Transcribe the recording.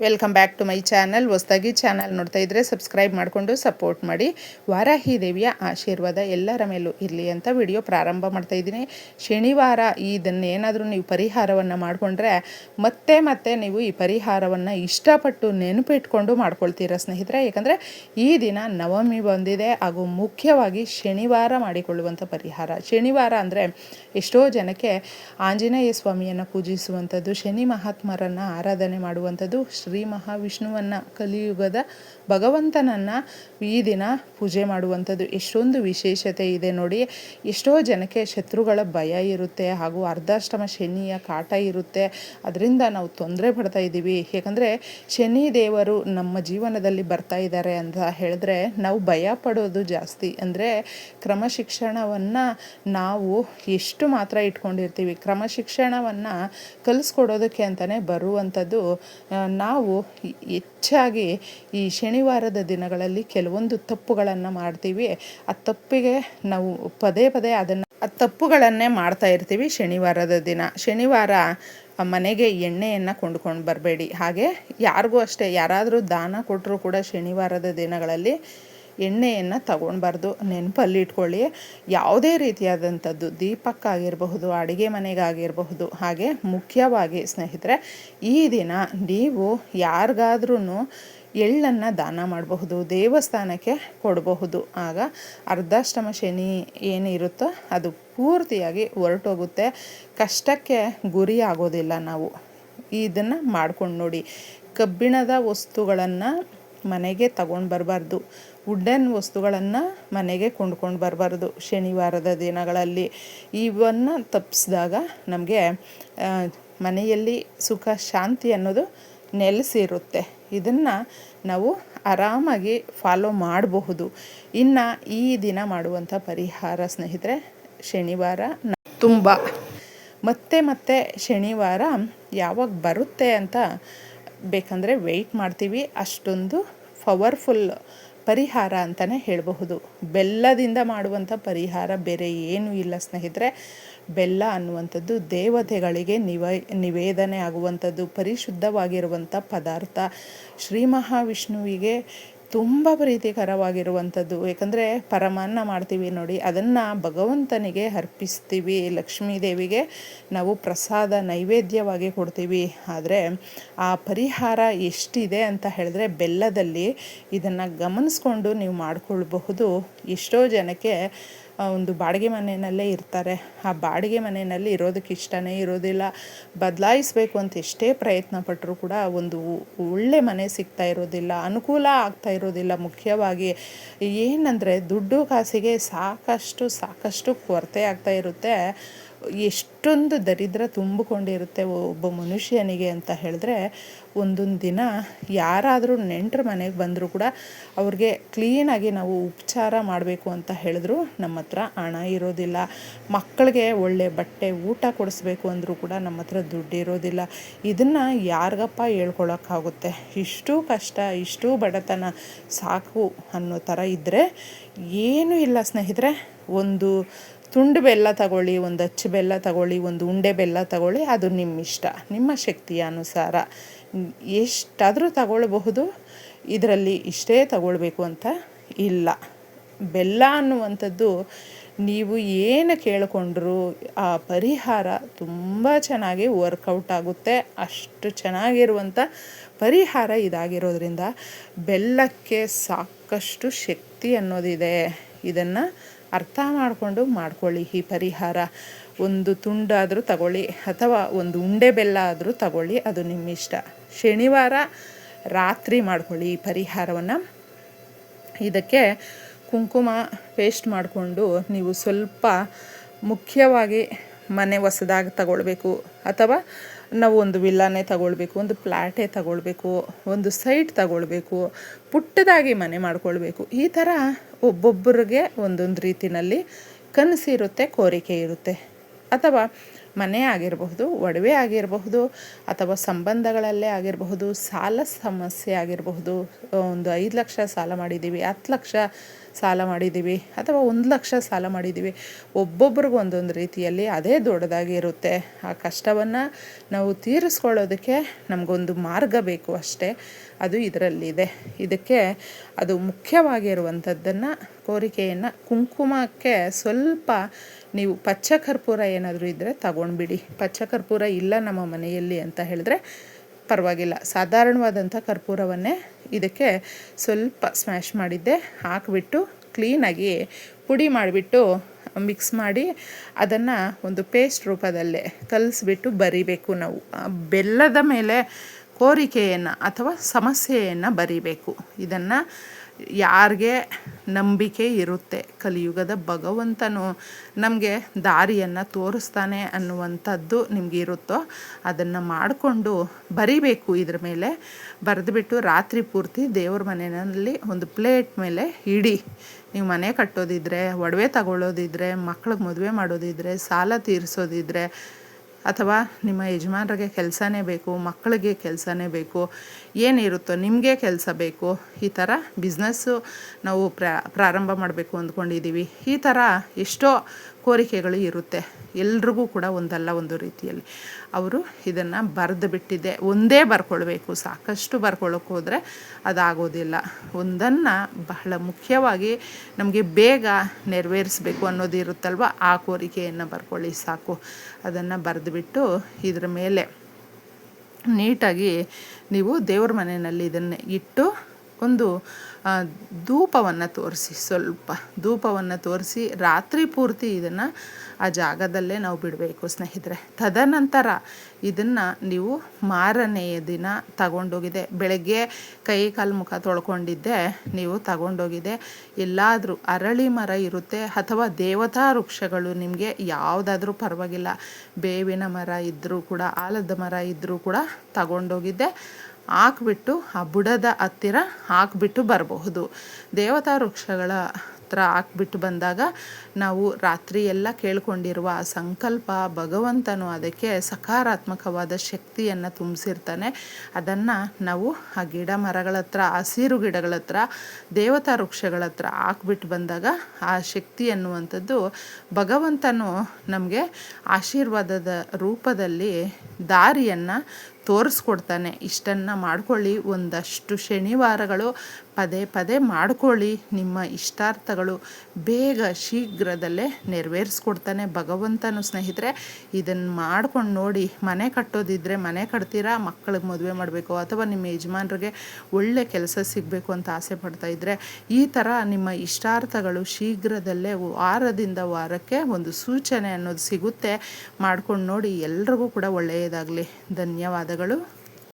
Welcome back to my channel. ಹೊಸದಾಗಿ channel ನೋಡ್ತಾ ಇದ್ದರೆ ಸಬ್ಸ್ಕ್ರೈಬ್ ಮಾಡಿಕೊಂಡು ಸಪೋರ್ಟ್ ಮಾಡಿ. ವಾರಾಹಿ ದೇವಿಯ ಆಶೀರ್ವಾದ ಎಲ್ಲರ ಮೇಲೂ ಇರಲಿ ಅಂತ ವಿಡಿಯೋ ಪ್ರಾರಂಭ ಮಾಡ್ತಾ ಇದ್ದೀನಿ. ಶನಿವಾರ ಇದನ್ನೇನಾದರೂ ನೀವು ಪರಿಹಾರವನ್ನು ಮಾಡಿಕೊಂಡ್ರೆ ಮತ್ತೆ ನೀವು ಈ ಪರಿಹಾರವನ್ನು ಇಷ್ಟಪಟ್ಟು ನೆನಪಿಟ್ಕೊಂಡು ಮಾಡ್ಕೊಳ್ತೀರ ಸ್ನೇಹಿತರೆ. ಯಾಕಂದರೆ ಈ ದಿನ ನವಮಿ ಬಂದಿದೆ, ಹಾಗೂ ಮುಖ್ಯವಾಗಿ ಶನಿವಾರ ಮಾಡಿಕೊಳ್ಳುವಂಥ ಪರಿಹಾರ. ಶನಿವಾರ ಅಂದರೆ ಎಷ್ಟೋ ಜನಕ್ಕೆ ಆಂಜನೇಯ ಸ್ವಾಮಿಯನ್ನು ಪೂಜಿಸುವಂಥದ್ದು, ಶನಿ ಮಹಾತ್ಮರನ್ನು ಆರಾಧನೆ ಮಾಡುವಂಥದ್ದು, ಶ್ರೀ ಮಹಾವಿಷ್ಣುವನ್ನು, ಕಲಿಯುಗದ ಭಗವಂತನನ್ನು ಈ ದಿನ ಪೂಜೆ ಮಾಡುವಂಥದ್ದು ಎಷ್ಟೊಂದು ವಿಶೇಷತೆ ಇದೆ ನೋಡಿ. ಎಷ್ಟೋ ಜನಕ್ಕೆ ಶತ್ರುಗಳ ಭಯ ಇರುತ್ತೆ, ಹಾಗೂ ಅರ್ಧಾಷ್ಟಮ ಶನಿಯ ಕಾಟ ಇರುತ್ತೆ. ಅದರಿಂದ ನಾವು ತೊಂದರೆ ಪಡ್ತಾ ಇದ್ದೀವಿ. ಯಾಕಂದರೆ ಶನಿ ದೇವರು ನಮ್ಮ ಜೀವನದಲ್ಲಿ ಬರ್ತಾ ಇದ್ದಾರೆ ಅಂತ ಹೇಳಿದ್ರೆ ನಾವು ಭಯ ಪಡೋದು ಜಾಸ್ತಿ. ಅಂದರೆ ಕ್ರಮಶಿಕ್ಷಣವನ್ನು ನಾವು ಎಷ್ಟು ಮಾತ್ರ ಇಟ್ಕೊಂಡಿರ್ತೀವಿ. ಕ್ರಮಶಿಕ್ಷಣವನ್ನು ಕಲಿಸ್ಕೊಡೋದಕ್ಕೆ ಅಂತಲೇ ಬರುವಂಥದ್ದು ನಾವು ಹೆಚ್ಚಾಗಿ ಈ ಶನಿವಾರದ ದಿನಗಳಲ್ಲಿ ಕೆಲವೊಂದು ತಪ್ಪುಗಳನ್ನು ಮಾಡ್ತೀವಿ. ಆ ತಪ್ಪಿಗೆ ನಾವು ಪದೇ ಅದನ್ನು ತಪ್ಪುಗಳನ್ನೇ ಮಾಡ್ತಾ ಇರ್ತೀವಿ. ಶನಿವಾರದ ದಿನ ಶನಿವಾರ ಮನೆಗೆ ಎಣ್ಣೆಯನ್ನು ಕೊಂಡ್ಕೊಂಡು ಬರಬೇಡಿ. ಹಾಗೆ ಯಾರಿಗೂ ಅಷ್ಟೇ, ಯಾರಾದರೂ ದಾನ ಕೊಟ್ಟರೂ ಕೂಡ ಶನಿವಾರದ ದಿನಗಳಲ್ಲಿ ಎಣ್ಣೆಯನ್ನು ತಗೊಳ್ಬಾರ್ದು. ನೆನಪಲ್ಲಿ ಇಟ್ಕೊಳ್ಳಿ. ಯಾವುದೇ ರೀತಿಯಾದಂಥದ್ದು, ದೀಪಕ್ಕಾಗಿರಬಹುದು, ಅಡುಗೆ ಮನೆಗಾಗಿರಬಹುದು. ಹಾಗೆ ಮುಖ್ಯವಾಗಿ ಸ್ನೇಹಿತರೆ, ಈ ದಿನ ನೀವು ಯಾರಿಗಾದ್ರೂ ಎಳ್ಳನ್ನು ದಾನ ಮಾಡಬಹುದು, ದೇವಸ್ಥಾನಕ್ಕೆ ಕೊಡಬಹುದು. ಆಗ ಅರ್ಧಾಷ್ಟಮ ಶನಿ ಏನಿರುತ್ತೋ ಅದು ಪೂರ್ತಿಯಾಗಿ ಹೊರಟೋಗುತ್ತೆ. ಕಷ್ಟಕ್ಕೆ ಗುರಿ ಆಗೋದಿಲ್ಲ. ನಾವು ಇದನ್ನು ಮಾಡ್ಕೊಂಡು ನೋಡಿ. ಕಬ್ಬಿಣದ ವಸ್ತುಗಳನ್ನು ಮನೆಗೆ ತಗೊಂಡು ಬರಬಾರ್ದು. ವುಡ್ಡನ್ ವಸ್ತುಗಳನ್ನು ಮನೆಗೆ ಕೊಂಡ್ಕೊಂಡು ಬರಬಾರ್ದು ಶನಿವಾರದ ದಿನಗಳಲ್ಲಿ. ಇವನ್ನು ತಪ್ಪಿಸಿದಾಗ ನಮಗೆ ಮನೆಯಲ್ಲಿ ಸುಖ ಶಾಂತಿ ಅನ್ನೋದು ನೆಲೆಸಿರುತ್ತೆ. ಇದನ್ನು ನಾವು ಆರಾಮಾಗಿ ಫಾಲೋ ಮಾಡಬಹುದು. ಇನ್ನು ಈ ದಿನ ಮಾಡುವಂಥ ಪರಿಹಾರ ಸ್ನೇಹಿತರೆ, ಶನಿವಾರ ತುಂಬ ಮತ್ತೆ ಶನಿವಾರ ಯಾವಾಗ ಬರುತ್ತೆ ಅಂತ ಬೇಕಂದರೆ ವೆಯ್ಟ್ ಮಾಡ್ತೀವಿ. ಅಷ್ಟೊಂದು ಪವರ್ಫುಲ್ ಪರಿಹಾರ ಅಂತಲೇ ಹೇಳಬಹುದು. ಬೆಲ್ಲದಿಂದ ಮಾಡುವಂಥ ಪರಿಹಾರ ಬೇರೆ ಏನೂ ಇಲ್ಲ ಸ್ನೇಹಿತರೆ. ಬೆಲ್ಲ ಅನ್ನುವಂಥದ್ದು ದೇವತೆಗಳಿಗೆ ನಿವೇದನೆ ಆಗುವಂಥದ್ದು, ಪರಿಶುದ್ಧವಾಗಿರುವಂಥ ಪದಾರ್ಥ. ಶ್ರೀ ಮಹಾವಿಷ್ಣುವಿಗೆ ತುಂಬ ಪ್ರೀತಿಕರವಾಗಿರುವಂಥದ್ದು. ಏಕೆಂದರೆ ಪರಮಾನ್ನ ಮಾಡ್ತೀವಿ ನೋಡಿ, ಅದನ್ನು ಭಗವಂತನಿಗೆ ಅರ್ಪಿಸ್ತೀವಿ. ಲಕ್ಷ್ಮೀ ದೇವಿಗೆ ನಾವು ಪ್ರಸಾದ ನೈವೇದ್ಯವಾಗಿ ಕೊಡ್ತೀವಿ. ಆದರೆ ಆ ಪರಿಹಾರ ಎಷ್ಟಿದೆ ಅಂತ ಹೇಳಿದ್ರೆ ಬೆಲ್ಲದಲ್ಲಿ ಇದನ್ನು ಗಮನಿಸ್ಕೊಂಡು ನೀವು ಮಾಡಿಕೊಳ್ಬಹುದು. ಎಷ್ಟೋ ಜನಕ್ಕೆ ಒಂದು ಬಾಡಿಗೆ ಮನೆಯಲ್ಲೇ ಇರ್ತಾರೆ. ಆ ಬಾಡಿಗೆ ಮನೆಯಲ್ಲಿ ಇರೋದಕ್ಕೆ ಇಷ್ಟನೇ ಇರೋದಿಲ್ಲ. ಬದಲಾಯಿಸಬೇಕು ಅಂತ ಎಷ್ಟೇ ಪ್ರಯತ್ನ ಪಟ್ಟರೂ ಕೂಡ ಒಂದು ಒಳ್ಳೆ ಮನೆ ಸಿಗ್ತಾ ಇರೋದಿಲ್ಲ, ಅನುಕೂಲ ಆಗ್ತಾ ಇರೋದಿಲ್ಲ. ಮುಖ್ಯವಾಗಿ ಏನಂದರೆ ದುಡ್ಡು ಕಾಸಿಗೆ ಸಾಕಷ್ಟು ಕೊರತೆ ಆಗ್ತಾ ಇರುತ್ತೆ. ಎಷ್ಟೊಂದು ದರಿದ್ರ ತುಂಬಿಕೊಂಡಿರುತ್ತೆ ಒಬ್ಬ ಮನುಷ್ಯನಿಗೆ ಅಂತ ಹೇಳಿದ್ರೆ, ಒಂದೊಂದು ದಿನ ಯಾರಾದರೂ ನೆಂಟರ ಮನೆಗೆ ಬಂದರೂ ಕೂಡ ಅವ್ರಿಗೆ ಕ್ಲೀನಾಗಿ ನಾವು ಉಪಚಾರ ಮಾಡಬೇಕು ಅಂತ ಹೇಳಿದ್ರು ನಮ್ಮ ಹತ್ರ ಹಣ ಇರೋದಿಲ್ಲ. ಮಕ್ಕಳಿಗೆ ಒಳ್ಳೆ ಬಟ್ಟೆ ಊಟ ಕೊಡಿಸ್ಬೇಕು ಅಂದರೂ ಕೂಡ ನಮ್ಮ ಹತ್ರ ದುಡ್ಡು ಇರೋದಿಲ್ಲ. ಇದನ್ನು ಯಾರಿಗಪ್ಪ ಹೇಳ್ಕೊಳಕ್ಕಾಗುತ್ತೆ? ಇಷ್ಟು ಕಷ್ಟ, ಇಷ್ಟು ಬಡತನ ಸಾಕು ಅನ್ನೋ ಥರ ಇದ್ದರೆ ಏನೂ ಇಲ್ಲ ಸ್ನೇಹಿತರೆ. ಒಂದು ತುಂಡು ಬೆಲ್ಲ ತಗೊಳ್ಳಿ, ಒಂದು ಅಚ್ಚು ಬೆಲ್ಲ ತಗೊಳ್ಳಿ, ಒಂದು ಉಂಡೆ ಬೆಲ್ಲ ತಗೊಳ್ಳಿ. ಅದು ನಿಮ್ಮ ಇಷ್ಟ, ನಿಮ್ಮ ಶಕ್ತಿಯ ಅನುಸಾರ ಎಷ್ಟಾದರೂ ತಗೊಳ್ಬಹುದು. ಇದರಲ್ಲಿ ಇಷ್ಟೇ ತಗೊಳ್ಬೇಕು ಅಂತ ಇಲ್ಲ. ಬೆಲ್ಲ ಅನ್ನುವಂಥದ್ದು ನೀವು ಏನು ಕೇಳಿಕೊಂಡ್ರೂ ಆ ಪರಿಹಾರ ತುಂಬ ಚೆನ್ನಾಗಿ ವರ್ಕೌಟ್ ಆಗುತ್ತೆ. ಅಷ್ಟು ಚೆನ್ನಾಗಿರುವಂಥ ಪರಿಹಾರ ಇದಾಗಿರೋದ್ರಿಂದ ಬೆಲ್ಲಕ್ಕೆ ಸಾಕಷ್ಟು ಶಕ್ತಿ ಅನ್ನೋದಿದೆ. ಇದನ್ನು ಅರ್ಥ ಮಾಡಿಕೊಂಡು ಮಾಡ್ಕೊಳ್ಳಿ. ಈ ಪರಿಹಾರ ಒಂದು ತುಂಡಾದರೂ ತಗೊಳ್ಳಿ ಅಥವಾ ಒಂದು ಉಂಡೆ ಬೆಲ್ಲ ಆದರೂ ತಗೊಳ್ಳಿ, ಅದು ನಿಮ್ಮ ಇಷ್ಟ. ಶನಿವಾರ ರಾತ್ರಿ ಮಾಡ್ಕೊಳ್ಳಿ ಈ ಪರಿಹಾರವನ್ನು. ಇದಕ್ಕೆ ಕುಂಕುಮ ಪೇಸ್ಟ್ ಮಾಡಿಕೊಂಡು ನೀವು ಸ್ವಲ್ಪ ಮುಖ್ಯವಾಗಿ ಮನೆ ಹೊಸದಾಗಿ ತಗೊಳ್ಬೇಕು, ಅಥವಾ ನಾವು ಒಂದು ವಿಲ್ಲಾನೇ ತಗೊಳ್ಬೇಕು, ಒಂದು ಫ್ಲ್ಯಾಟೇ ತಗೊಳ್ಬೇಕು, ಒಂದು ಸೈಟ್ ತಗೊಳ್ಬೇಕು, ಪುಟ್ಟದಾಗಿ ಮನೆ ಮಾಡ್ಕೊಳ್ಬೇಕು. ಈ ಥರ ಒಬ್ಬೊಬ್ಬರಿಗೆ ಒಂದೊಂದು ರೀತಿಯಲ್ಲಿ ಕನಸಿರುತ್ತೆ, ಕೋರಿಕೆ ಇರುತ್ತೆ. ಅಥವಾ ಮನೆ ಆಗಿರಬಹುದು, ಒಡವೆ ಆಗಿರಬಹುದು, ಅಥವಾ ಸಂಬಂಧಗಳಲ್ಲೇ ಆಗಿರಬಹುದು, ಸಾಲ ಸಮಸ್ಯೆ ಆಗಿರಬಹುದು. ಒಂದು 5 ಲಕ್ಷ ಸಾಲ ಮಾಡಿದ್ದೀವಿ, 10 ಲಕ್ಷ ಸಾಲ ಮಾಡಿದ್ದೀವಿ, ಅಥವಾ 1 ಲಕ್ಷ ಸಾಲ ಮಾಡಿದ್ದೀವಿ. ಒಬ್ಬೊಬ್ರಿಗೂ ಒಂದೊಂದು ರೀತಿಯಲ್ಲಿ ಅದೇ ದೊಡ್ಡದಾಗಿ ಇರುತ್ತೆ. ಆ ಕಷ್ಟವನ್ನು ನಾವು ತೀರಿಸ್ಕೊಳ್ಳೋದಕ್ಕೆ ನಮಗೊಂದು ಮಾರ್ಗ ಬೇಕು ಅಷ್ಟೇ. ಅದು ಇದರಲ್ಲಿದೆ. ಇದಕ್ಕೆ ಅದು ಮುಖ್ಯವಾಗಿರುವಂಥದ್ದನ್ನು, ಕೋರಿಕೆಯನ್ನು, ಕುಂಕುಮಕ್ಕೆ ಸ್ವಲ್ಪ ನೀವು ಪಚ್ಚ ಕರ್ಪೂರ ಏನಾದರೂ ಇದ್ದರೆ ತಗೊಂಡ್ಬಿಡಿ. ಪಚ್ಚ ಕರ್ಪೂರ ಇಲ್ಲ ನಮ್ಮ ಮನೆಯಲ್ಲಿ ಅಂತ ಹೇಳಿದ್ರೆ ಪರವಾಗಿಲ್ಲ, ಸಾಧಾರಣವಾದಂಥ ಕರ್ಪೂರವನ್ನೇ ಇದಕ್ಕೆ ಸ್ವಲ್ಪ ಸ್ಮ್ಯಾಶ್ ಮಾಡಿದ್ದೆ ಹಾಕಿಬಿಟ್ಟು ಕ್ಲೀನಾಗಿ ಪುಡಿ ಮಾಡಿಬಿಟ್ಟು ಮಿಕ್ಸ್ ಮಾಡಿ ಅದನ್ನು ಒಂದು ಪೇಸ್ಟ್ ರೂಪದಲ್ಲೇ ಕಲಿಸ್ಬಿಟ್ಟು ಬರಿಬೇಕು. ನಾವು ಬೆಲ್ಲದ ಮೇಲೆ ಕೋರಿಕೆಯನ್ನು ಅಥವಾ ಸಮಸ್ಯೆಯನ್ನು ಬರಿಬೇಕು. ಇದನ್ನು ಯಾರಿಗೆ ನಂಬಿಕೆ ಇರುತ್ತೆ, ಕಲಿಯುಗದ ಭಗವಂತನು ನಮಗೆ ದಾರಿಯನ್ನು ತೋರಿಸ್ತಾನೆ ಅನ್ನುವಂಥದ್ದು ನಿಮಗೆ ಇರುತ್ತೋ ಅದನ್ನು ಮಾಡಿಕೊಂಡು ಬರಿಬೇಕು. ಇದ್ರ ಮೇಲೆ ಬರೆದುಬಿಟ್ಟು ರಾತ್ರಿ ಪೂರ್ತಿ ದೇವ್ರ ಮನೆಯಲ್ಲಿ ಒಂದು ಪ್ಲೇಟ್ ಮೇಲೆ ಇಡಿ. ನೀವು ಮನೆ ಕಟ್ಟೋದಿದ್ರೆ, ಒಡವೆ ತಗೊಳ್ಳೋದಿದ್ರೆ, ಮಕ್ಳಿಗೆ ಮದುವೆ ಮಾಡೋದಿದ್ರೆ, ಸಾಲ ತೀರಿಸೋದಿದ್ರೆ, ಅಥವಾ ನಿಮ್ಮ ಯಜಮಾನರಿಗೆ ಕೆಲಸನೇ ಬೇಕು, ಮಕ್ಕಳಿಗೆ ಕೆಲಸನೇ ಬೇಕು, ಏನಿರುತ್ತೋ ನಿಮಗೆ ಕೆಲಸ ಬೇಕು, ಈ ಥರ ಬಿಸ್ನೆಸ್ಸು ನಾವು ಪ್ರಾರಂಭ ಮಾಡಬೇಕು ಅಂದ್ಕೊಂಡಿದ್ದೀವಿ. ಈ ಥರ ಎಷ್ಟೋ ಕೋರಿಕೆಗಳು ಇರುತ್ತೆ ಎಲ್ರಿಗೂ ಕೂಡ, ಒಂದಲ್ಲ ಒಂದು ರೀತಿಯಲ್ಲಿ. ಅವರು ಇದನ್ನು ಬರೆದು ಬಿಟ್ಟಿದ್ದೆ. ಒಂದೇ ಬರ್ಕೊಳ್ಬೇಕು, ಸಾಕಷ್ಟು ಬರ್ಕೊಳ್ಳೋಕೆ ಹೋದರೆ ಅದಾಗೋದಿಲ್ಲ. ಒಂದನ್ನು ಬಹಳ ಮುಖ್ಯವಾಗಿ ನಮಗೆ ಬೇಗ ನೆರವೇರಿಸಬೇಕು ಅನ್ನೋದು ಇರುತ್ತಲ್ವ, ಆ ಕೋರಿಕೆಯನ್ನು ಬರ್ಕೊಳ್ಳಿ ಸಾಕು. ಅದನ್ನು ಬರೆದುಬಿಟ್ಟು ಇದ್ರ ಮೇಲೆ ನೀಟಾಗಿ ನೀವು ದೇವ್ರ ಮನೆಯಲ್ಲಿ ಇದನ್ನು ಇಟ್ಟು ಒಂದು ಧೂಪವನ್ನು ತೋರಿಸಿ, ಸ್ವಲ್ಪ ಧೂಪವನ್ನು ತೋರಿಸಿ ರಾತ್ರಿ ಪೂರ್ತಿ ಇದನ್ನು ಆ ಜಾಗದಲ್ಲೇ ನಾವು ಬಿಡಬೇಕು ಸ್ನೇಹಿತರೆ. ತದನಂತರ ಇದನ್ನು ನೀವು ಮಾರನೆಯ ದಿನ ತಗೊಂಡೋಗಿದೆ, ಬೆಳಗ್ಗೆ ಕೈ ಕಾಲು ಮುಖ ತೊಳ್ಕೊಂಡಿದ್ದೆ ನೀವು ತಗೊಂಡೋಗಿದೆ ಎಲ್ಲಾದರೂ ಅರಳಿ ಮರ ಇರುತ್ತೆ ಅಥವಾ ದೇವತಾ ವೃಕ್ಷಗಳು ನಿಮಗೆ ಯಾವುದಾದ್ರೂ ಪರವಾಗಿಲ್ಲ, ಬೇವಿನ ಮರ ಇದ್ದರೂ ಕೂಡ, ಆಲದ ಮರ ಇದ್ದರೂ ಕೂಡ ತಗೊಂಡೋಗಿದ್ದೆ ಹಾಕ್ಬಿಟ್ಟು ಆ ಬುಡದ ಹತ್ತಿರ ಹಾಕ್ಬಿಟ್ಟು ಬರಬಹುದು. ದೇವತಾ ವೃಕ್ಷಗಳ ಹತ್ರ ಹಾಕ್ಬಿಟ್ಟು ಬಂದಾಗ ನಾವು ರಾತ್ರಿ ಎಲ್ಲ ಕೇಳ್ಕೊಂಡಿರುವ ಆ ಸಂಕಲ್ಪ ಭಗವಂತನು ಅದಕ್ಕೆ ಸಕಾರಾತ್ಮಕವಾದ ಶಕ್ತಿಯನ್ನು ತುಂಬಿಸಿರ್ತಾನೆ. ಅದನ್ನು ನಾವು ಆ ಗಿಡ ಮರಗಳ ಹತ್ರ, ಹಸಿರು ಗಿಡಗಳ ಹತ್ರ, ದೇವತಾ ವೃಕ್ಷಗಳ ಹತ್ರ ಹಾಕ್ಬಿಟ್ಟು ಬಂದಾಗ ಆ ಶಕ್ತಿ ಅನ್ನುವಂಥದ್ದು ಭಗವಂತನು ನಮಗೆ ಆಶೀರ್ವಾದದ ರೂಪದಲ್ಲಿ ದಾರಿಯನ್ನು ತೋರಿಸ್ಕೊಡ್ತಾನೆ. ಇಷ್ಟನ್ನು ಮಾಡ್ಕೊಳ್ಳಿ. ಒಂದಷ್ಟು ಶನಿವಾರಗಳು ಪದೇ ಪದೇ ಮಾಡ್ಕೊಳ್ಳಿ. ನಿಮ್ಮ ಇಷ್ಟಾರ್ಥಗಳು ಬೇಗ ಶೀಘ್ರದಲ್ಲೇ ನೆರವೇರಿಸ್ಕೊಡ್ತಾನೆ ಭಗವಂತನು ಸ್ನೇಹಿತರೆ. ಇದನ್ನು ಮಾಡ್ಕೊಂಡು ನೋಡಿ. ಮನೆ ಕಟ್ಟೋದಿದ್ದರೆ ಮನೆ ಕಟ್ತೀರಾ, ಮಕ್ಕಳಿಗೆ ಮದುವೆ ಮಾಡಬೇಕು ಅಥವಾ ನಿಮ್ಮ ಯಜಮಾನರಿಗೆ ಒಳ್ಳೆ ಕೆಲಸ ಸಿಗಬೇಕು ಅಂತ ಆಸೆ ಪಡ್ತಾಯಿದ್ರೆ ಈ ಥರ ನಿಮ್ಮ ಇಷ್ಟಾರ್ಥಗಳು ಶೀಘ್ರದಲ್ಲೇ ವಾರದಿಂದ ವಾರಕ್ಕೆ ಒಂದು ಸೂಚನೆ ಅನ್ನೋದು ಸಿಗುತ್ತೆ. ಮಾಡ್ಕೊಂಡು ನೋಡಿ. ಎಲ್ರಿಗೂ ಕೂಡ ಒಳ್ಳೆಯದಾಗಲಿ. ಧನ್ಯವಾದಗಳು.